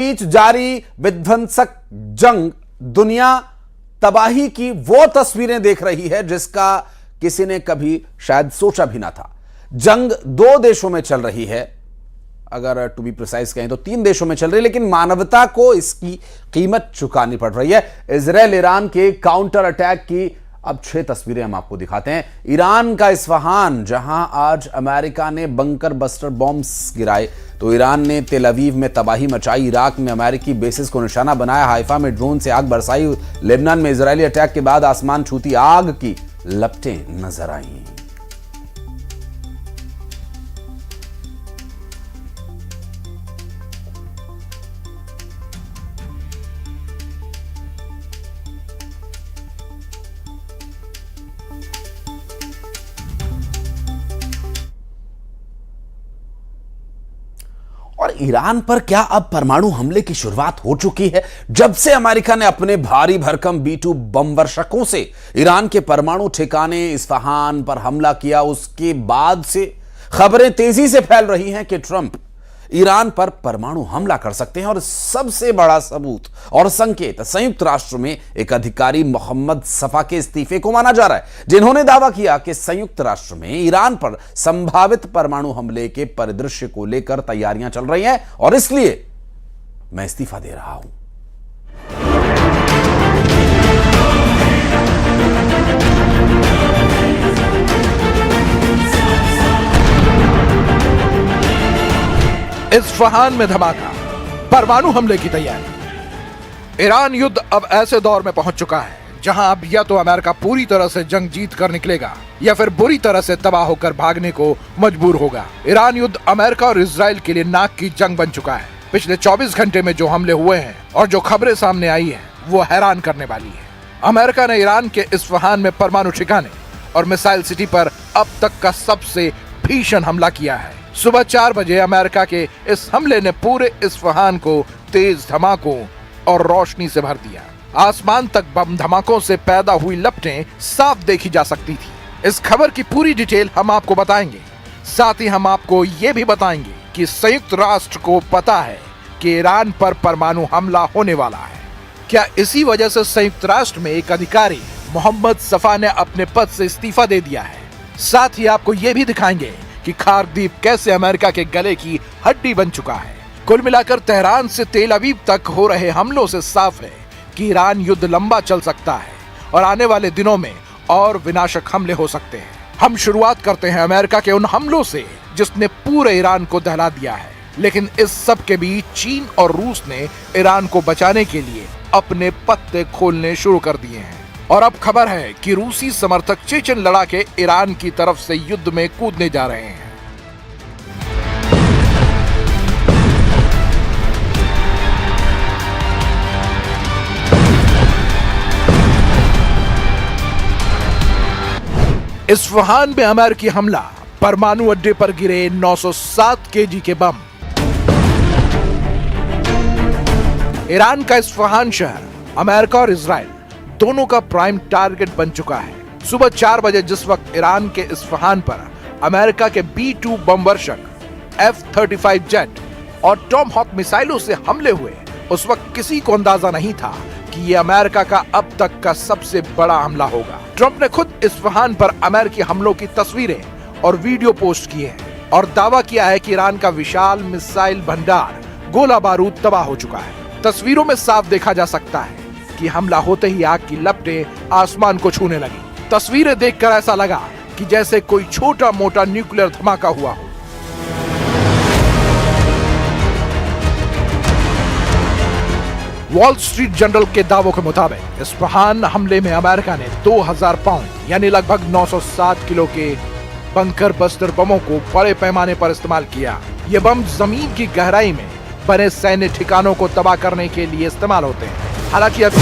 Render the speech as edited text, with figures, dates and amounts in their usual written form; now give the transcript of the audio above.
बीच जारी विध्वंसक जंग दुनिया तबाही की वो तस्वीरें देख रही है जिसका किसी ने कभी शायद सोचा भी ना था। जंग दो देशों में चल रही है, अगर टू बी प्रिसाइज कहें तो 3 देशों में चल रही है, लेकिन मानवता को इसकी कीमत चुकानी पड़ रही है। इजराइल ईरान के काउंटर अटैक की अब 6 तस्वीरें हम आपको दिखाते हैं। ईरान का इस्फहान, जहां आज अमेरिका ने बंकर बस्टर बॉम्ब्स गिराए तो ईरान ने तेल अवीव में तबाही मचाई। इराक में अमेरिकी बेसिस को निशाना बनाया। हाइफा में ड्रोन से आग बरसाई। लेबनान में इजरायली अटैक के बाद आसमान छूती आग की लपटें नजर आईं। और ईरान पर क्या अब परमाणु हमले की शुरुआत हो चुकी है? जब से अमेरिका ने अपने भारी भरकम B-2 बम वर्षकों से ईरान के परमाणु ठिकाने इस्फहान पर हमला किया, उसके बाद से खबरें तेजी से फैल रही हैं कि ट्रंप ईरान पर परमाणु हमला कर सकते हैं। और सबसे बड़ा सबूत और संकेत संयुक्त राष्ट्र में एक अधिकारी मोहम्मद सफा के इस्तीफे को माना जा रहा है, जिन्होंने दावा किया कि संयुक्त राष्ट्र में ईरान पर संभावित परमाणु हमले के परिदृश्य को लेकर तैयारियां चल रही हैं और इसलिए मैं इस्तीफा दे रहा हूं। इस्फहान में धमाका, परमाणु हमले की तैयारी। ईरान युद्ध अब ऐसे दौर में पहुंच चुका है जहां अब या तो अमेरिका पूरी तरह से जंग जीत कर निकलेगा या फिर बुरी तरह से तबाह होकर भागने को मजबूर होगा। ईरान युद्ध अमेरिका और इजराइल के लिए नाक की जंग बन चुका है। पिछले 24 घंटे में जो हमले हुए हैं और जो खबरें सामने आई हैं वो हैरान करने वाली है। अमेरिका ने ईरान के इस्फहान में परमाणु ठिकाने और मिसाइल सिटी पर अब तक का सबसे भीषण हमला किया है। सुबह 4 बजे अमेरिका के इस हमले ने पूरे इस्फहान को तेज धमाकों और रोशनी से भर दिया। आसमान तक बम धमाकों से पैदा हुई लपटें साफ देखी जा सकती थी। इस खबर की पूरी डिटेल हम आपको बताएंगे। साथ ही हम आपको ये भी बताएंगे कि संयुक्त राष्ट्र को पता है कि ईरान पर परमाणु हमला होने वाला है। क्या इसी वजह से संयुक्त राष्ट्र में एक अधिकारी मोहम्मद सफा ने अपने पद से इस्तीफा दे दिया है? साथ ही आपको ये भी दिखाएंगे कि खारदीप कैसे अमेरिका के गले की हड्डी बन चुका है। कुल मिलाकर तेहरान से तेल अवीव तक हो रहे हमलों से साफ है कि ईरान युद्ध लंबा चल सकता है और आने वाले दिनों में और विनाशक हमले हो सकते हैं। हम शुरुआत करते हैं अमेरिका के उन हमलों से जिसने पूरे ईरान को दहला दिया है। लेकिन इस सब के बीच चीन और रूस ने ईरान को बचाने के लिए अपने पत्ते खोलने शुरू कर दिए हैं। और अब खबर है कि रूसी समर्थक चेचन लड़ाके ईरान की तरफ से युद्ध में कूदने जा रहे हैं। इस्फहान में अमेरिकी हमला, परमाणु अड्डे पर गिरे 907 केजी के बम। ईरान का इस्फहान शहर अमेरिका और इजराइल दोनों का प्राइम टारगेट बन चुका है। सुबह 4 बजे जिस वक्त ईरान के इस्फहान पर अमेरिका के B-2 बम वर्षक, F-35 जेट और टॉमहॉक मिसाइलों से हमले हुए, उस वक्त किसी को अंदाजा नहीं था कि ये अमेरिका का अब तक का सबसे बड़ा हमला होगा। ट्रंप ने खुद इस्फहान पर अमेरिकी हमलों की तस्वीरें और वीडियो पोस्ट किए हैं और दावा किया है कि ईरान का विशाल मिसाइल भंडार, गोला बारूद तबाह हो चुका है। तस्वीरों में साफ देखा जा सकता है कि हमला होते ही आग की लपटें आसमान को छूने लगी। तस्वीरें देखकर ऐसा लगा कि जैसे कोई छोटा मोटा न्यूक्लियर धमाका हुआ हो। वॉल स्ट्रीट जर्नल के दावों के मुताबिक इस्फहान हमले में अमेरिका ने 2000 पाउंड यानी लगभग 907 किलो के बंकर बस्टर बमों को बड़े पैमाने पर इस्तेमाल किया। ये बम जमीन की गहराई में बने सैन्य ठिकानों को तबाह करने के लिए इस्तेमाल होते हैं। हालांकि अब